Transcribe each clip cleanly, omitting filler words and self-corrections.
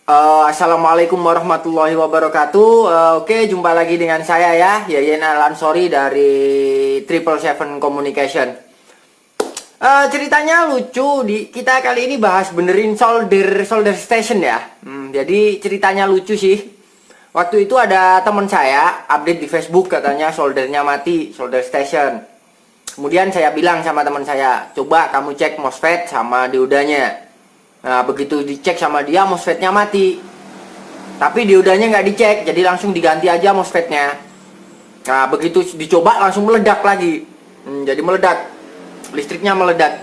Assalamualaikum warahmatullahi wabarakatuh. Oke, jumpa lagi dengan saya ya, Yayan Al-Ansori dari Triple Seven Communication. Ceritanya lucu. Kita kali ini bahas benerin solder station ya. Jadi ceritanya lucu sih. Waktu itu ada teman saya update di Facebook, katanya soldernya mati, solder station. Kemudian saya bilang sama teman saya, coba kamu cek MOSFET sama diodanya. Nah, begitu dicek sama dia, MOSFET-nya mati. Tapi diodanya nggak dicek, jadi langsung diganti aja MOSFET-nya. Nah, begitu dicoba langsung meledak lagi. Jadi meledak, listriknya meledak.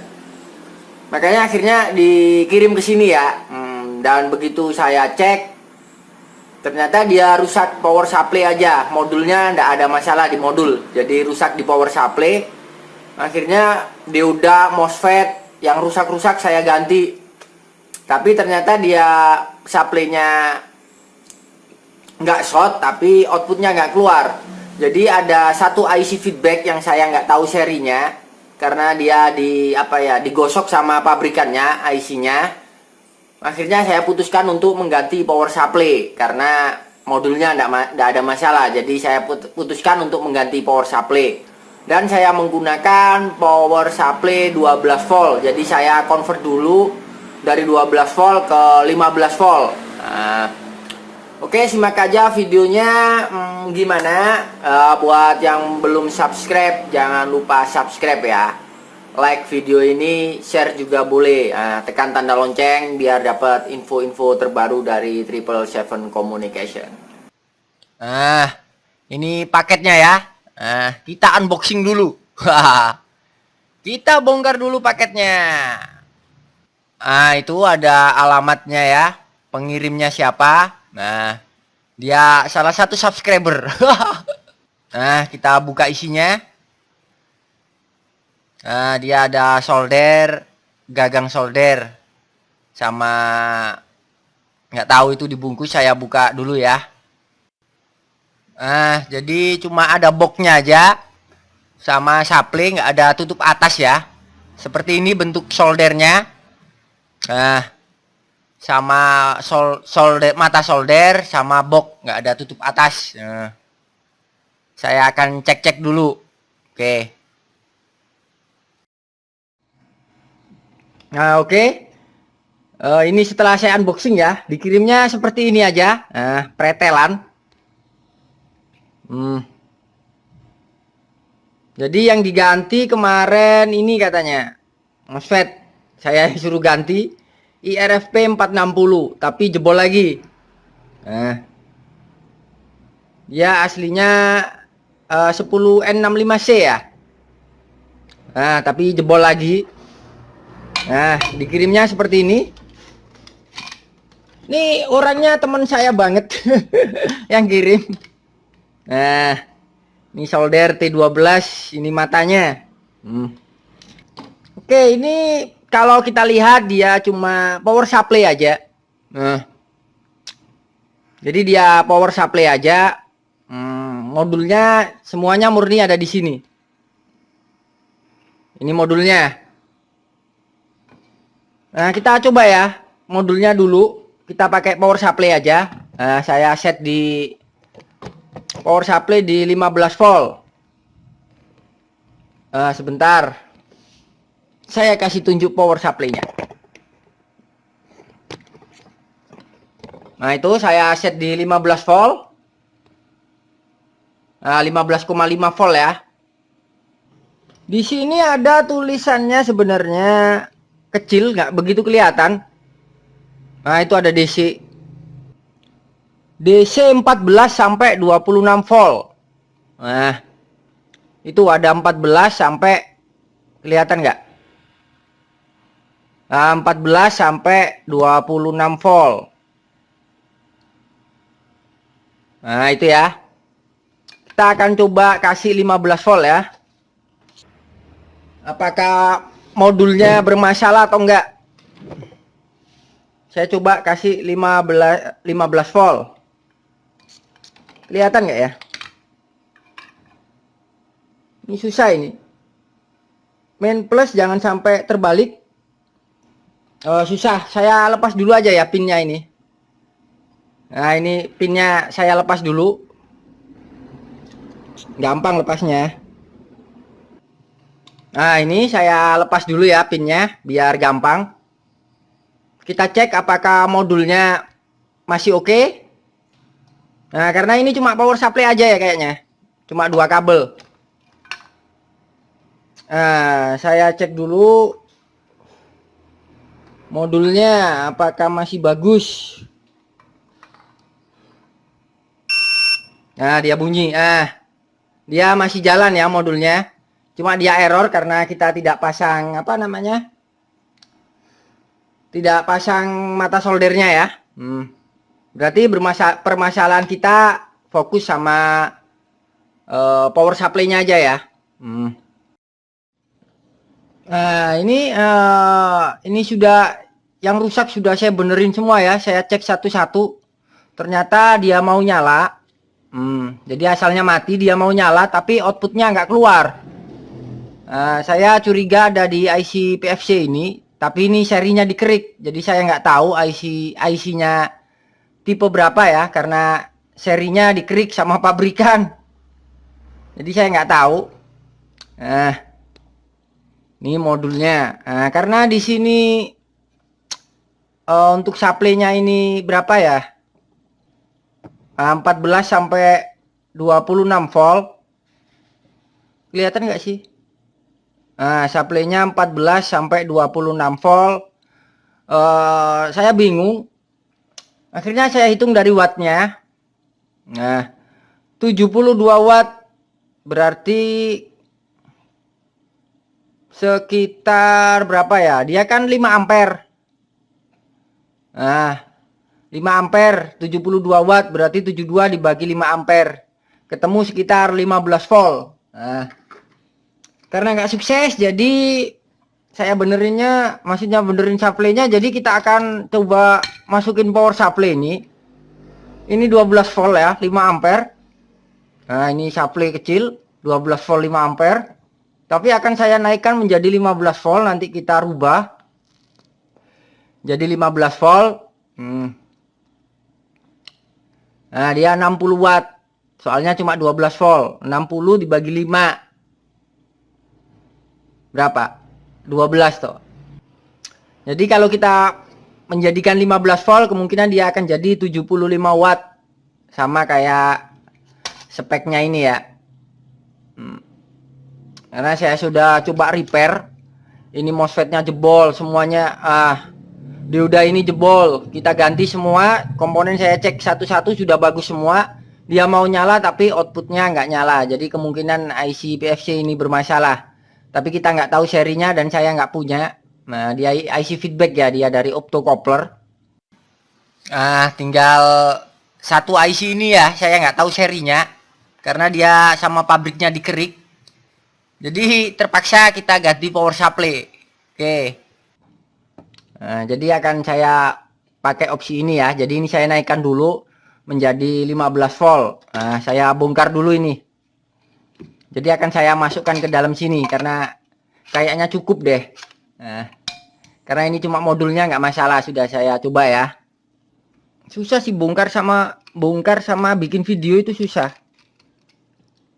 Makanya akhirnya dikirim ke sini ya. Dan begitu saya cek, ternyata dia rusak power supply aja. Modulnya nggak ada masalah di modul, jadi rusak di power supply. Akhirnya dioda MOSFET yang rusak-rusak saya ganti. Tapi ternyata dia supply-nya nggak short, tapi outputnya nggak keluar. Jadi ada satu IC feedback yang saya nggak tahu serinya, karena dia digosok sama pabrikannya IC-nya. Akhirnya saya putuskan untuk mengganti power supply karena modulnya nggak ada masalah. Jadi saya putuskan untuk mengganti power supply. Dan saya menggunakan power supply 12 volt. Jadi saya convert dulu dari 12 volt ke 15 volt. Oke, simak aja videonya gimana. Buat yang belum subscribe, jangan lupa subscribe ya. Like video ini, share juga boleh. Tekan tanda lonceng biar dapat info-info terbaru dari Triple Seven Communication. Ini paketnya ya. Kita unboxing dulu. Kita bongkar dulu paketnya. Itu ada alamatnya ya, pengirimnya siapa. Nah, dia salah satu subscriber. Nah, kita buka isinya. Nah, dia ada solder, gagang solder, sama nggak tahu itu dibungkus. Saya buka dulu ya. Jadi cuma ada boxnya aja, sama supply, nggak ada tutup atas ya. Seperti ini bentuk soldernya. Sama solder, mata solder sama box, nggak ada tutup atas. Saya akan cek dulu. Oke. Oke. Ini setelah saya unboxing ya, dikirimnya seperti ini aja. Pretelan. Jadi yang diganti kemarin ini katanya MOSFET. Saya suruh ganti IRFP 460, tapi jebol lagi. Ya aslinya 10N65C ya. Tapi jebol lagi. Dikirimnya seperti ini. Ini orangnya teman saya banget yang kirim. Ini solder T12, ini matanya. Oke, ini kalau kita lihat dia cuma power supply aja. Jadi dia power supply aja. Modulnya semuanya murni ada di sini. Ini modulnya. Nah, kita coba ya modulnya dulu. Kita pakai power supply aja. Saya set di power supply di 15 volt. Sebentar. Saya kasih tunjuk power supply-nya. Nah, itu saya set di 15 volt. 15,5 volt ya. Di sini ada tulisannya sebenarnya kecil, nggak begitu kelihatan. Nah, itu ada DC. DC 14 sampai 26 volt. Nah, itu ada 14 sampai, kelihatan nggak? 14 sampai 26 volt. Nah, itu ya. Kita akan coba kasih 15 volt ya. Apakah modulnya bermasalah atau enggak? Saya coba kasih 15 volt. Kelihatan nggak ya? Ini susah ini. Main plus jangan sampai terbalik. Susah. Saya lepas dulu aja ya pinnya ini. Nah, ini pinnya saya lepas dulu. Gampang lepasnya. Nah, ini saya lepas dulu ya pinnya biar gampang. Kita cek apakah modulnya masih oke. Nah, karena ini cuma power supply aja ya kayaknya. Cuma 2 kabel. Nah, saya cek dulu modulnya apakah masih bagus. Nah, dia bunyi. Dia masih jalan ya modulnya. Cuma dia error karena kita tidak pasang apa namanya? Tidak pasang mata soldernya ya. Berarti permasalahan kita fokus sama power supply-nya aja ya. Nah, ini sudah yang rusak sudah saya benerin semua ya. Saya cek satu-satu. Ternyata dia mau nyala. Jadi asalnya mati, dia mau nyala tapi outputnya nggak keluar. Saya curiga ada di IC PFC ini, tapi ini serinya dikerik. Jadi saya nggak tahu IC-nya tipe berapa ya, karena serinya dikerik sama pabrikan. Jadi saya nggak tahu. Nah, ini modulnya. Nah, karena di sini untuk supply-nya ini berapa ya? 14 sampai 26 volt. Kelihatan nggak sih? Nah, supply-nya 14 sampai 26 volt. Saya bingung. Akhirnya saya hitung dari wattnya. Nah, 72 watt berarti sekitar berapa ya? Dia kan 5 ampere. Nah, 5 ampere, 72 watt berarti 72 dibagi 5 ampere. Ketemu sekitar 15 volt. Nah, karena nggak sukses jadi saya benerinnya, maksudnya benerin supply-nya, jadi kita akan coba masukin power supply ini. Ini 12 volt ya, 5 ampere. Nah, ini supply kecil, 12 volt 5 ampere. Tapi akan saya naikkan menjadi 15 volt, nanti kita rubah. Jadi 15 volt. Nah, dia 60 watt. Soalnya cuma 12 volt. 60 dibagi 5. Berapa? 12 toh. Jadi kalau kita menjadikan 15 volt, kemungkinan dia akan jadi 75 watt. Sama kayak speknya ini ya. Karena saya sudah coba repair. Ini MOSFET-nya jebol semuanya. Dioda ini jebol. Kita ganti semua. Komponen saya cek satu-satu sudah bagus semua. Dia mau nyala tapi outputnya nggak nyala. Jadi kemungkinan IC PFC ini bermasalah. Tapi kita nggak tahu serinya dan saya nggak punya. Nah, dia IC feedback ya, dia dari optocoupler. Tinggal satu IC ini ya, saya nggak tahu serinya karena dia sama pabriknya dikerik. Jadi terpaksa kita ganti power supply. Oke. Nah, jadi akan saya pakai opsi ini ya. Jadi ini saya naikkan dulu menjadi 15 volt. Nah, saya bongkar dulu ini. Jadi akan saya masukkan ke dalam sini karena kayaknya cukup deh. Nah, karena ini cuma modulnya nggak masalah, sudah saya coba ya. Susah sih bongkar sama bikin video itu susah.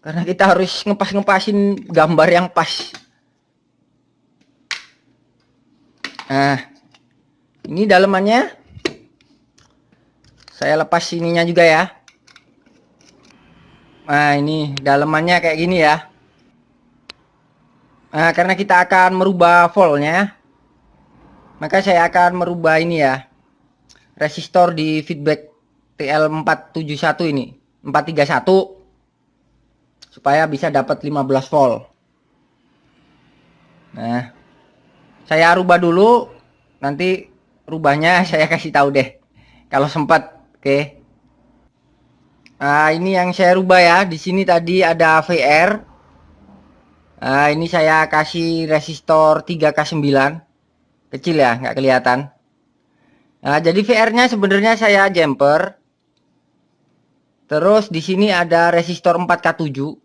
Karena kita harus ngepasin gambar yang pas. Nah, ini dalemannya. Saya lepas sininya juga ya. Nah, ini dalemannya kayak gini ya. Nah, karena kita akan merubah voltnya, maka saya akan merubah ini ya. Resistor di feedback TL471 ini. 431. Supaya bisa dapat 15 volt. Nah, saya rubah dulu, nanti rubahnya saya kasih tahu deh kalau sempat. Oke. Nah, ini yang saya rubah ya. Di sini tadi ada VR. Nah, ini saya kasih resistor 3K9. Kecil ya, nggak kelihatan. Nah, jadi VR-nya sebenarnya saya jumper. Terus di sini ada resistor 4K7.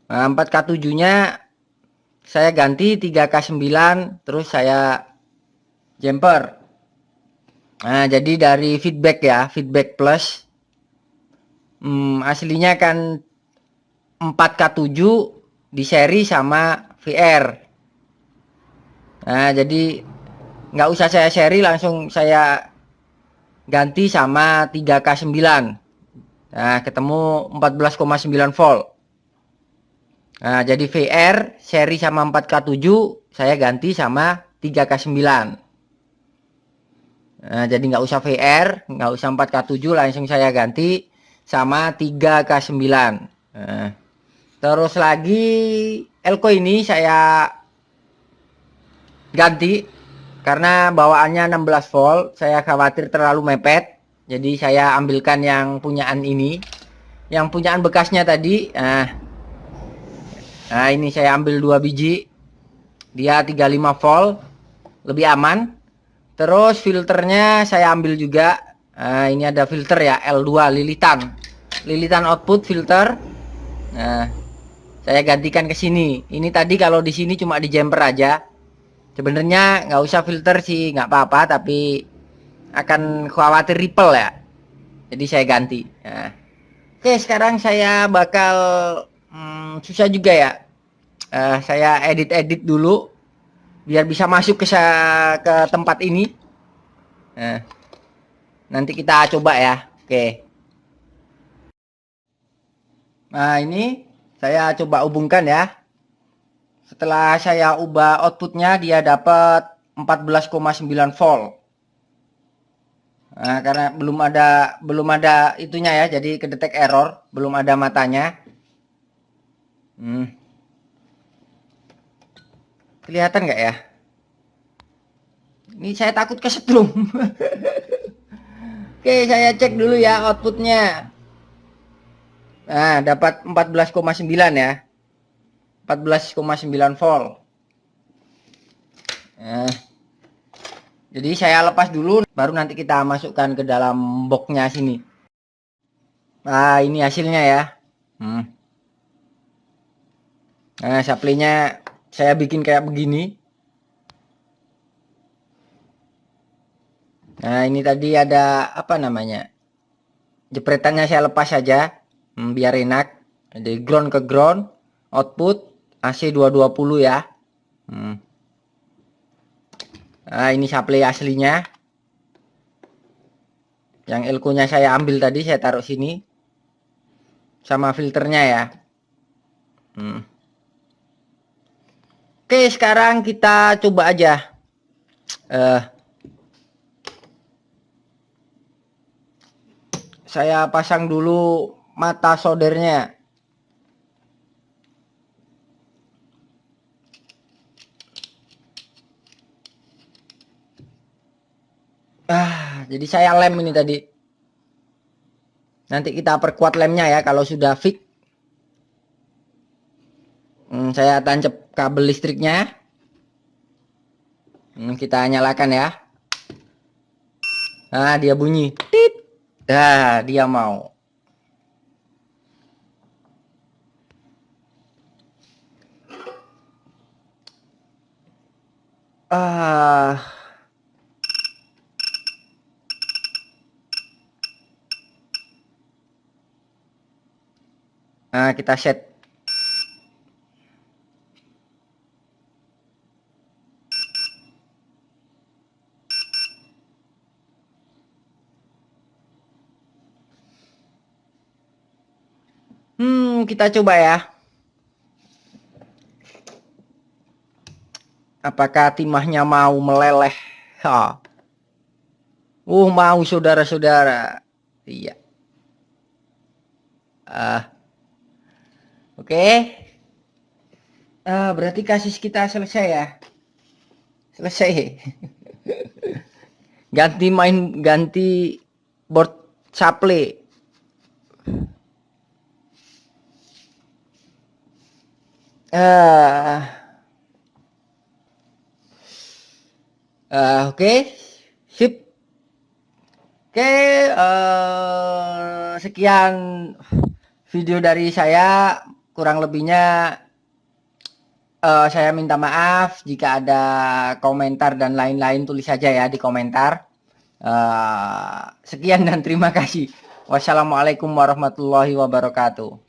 Nah, 4K7-nya saya ganti 3K9, terus saya jumper. Nah, jadi dari feedback ya, feedback plus. Aslinya kan 4K7 di seri sama VR. Nah, jadi nggak usah saya seri, langsung saya ganti sama 3K9. Nah, ketemu 14,9 volt. Nah, jadi VR seri sama 4K7 saya ganti sama 3K9. Nah, jadi nggak usah VR, nggak usah 4K7, langsung saya ganti sama 3K9. Nah, terus lagi elko ini saya ganti karena bawaannya 16 volt, saya khawatir terlalu mepet. Jadi saya ambilkan yang punyaan ini, yang punyaan bekasnya tadi. Nah, ini saya ambil 2 biji. Dia 35 volt, lebih aman. Terus filternya saya ambil juga. Nah, ini ada filter ya, L2 lilitan. Lilitan output filter. Nah, saya gantikan ke sini. Ini tadi kalau di sini cuma di jumper aja. Sebenarnya nggak usah filter sih, nggak apa-apa, tapi akan khawatir ripple ya. Jadi saya ganti. Nah, oke, sekarang saya bakal susah juga ya. Saya edit-edit dulu biar bisa masuk ke tempat ini. Nah, nanti kita coba ya. Oke. Nah, ini saya coba hubungkan ya. Setelah saya ubah outputnya, dia dapat 14,9 volt. Nah, karena belum ada itunya ya, jadi kedetek error, belum ada matanya. Kelihatan nggak ya? Ini saya takut kesetrum. Oke, saya cek dulu ya outputnya. Nah, dapat 14,9 ya. 14,9 volt. Nah, jadi saya lepas dulu, baru nanti kita masukkan ke dalam boxnya sini. Nah, ini hasilnya ya. Nah, supply-nya saya bikin kayak begini. Nah, ini tadi ada apa namanya? Jepretannya saya lepas saja, biar enak. Jadi ground ke ground, output AC 220 ya. Nah, ini supply aslinya. Yang elko-nya saya ambil tadi, saya taruh sini. Sama filternya ya. Oke, sekarang kita coba aja. Saya pasang dulu mata soldernya. Jadi saya lem ini tadi. Nanti kita perkuat lemnya ya kalau sudah fix. Saya tancap kabel listriknya. Kita nyalakan ya. Nah, dia bunyi. Tit. Nah, dia mau. Nah, kita set. Kita coba ya. Apakah timahnya mau meleleh? Mau saudara-saudara. Iya. Oke. Berarti kasus kita selesai ya. Selesai. Ganti board supply. Oke. Sip. Oke, sekian video dari saya. Kurang lebihnya saya minta maaf jika ada komentar dan lain-lain, tulis saja ya di komentar. Sekian dan terima kasih. Wassalamualaikum warahmatullahi wabarakatuh.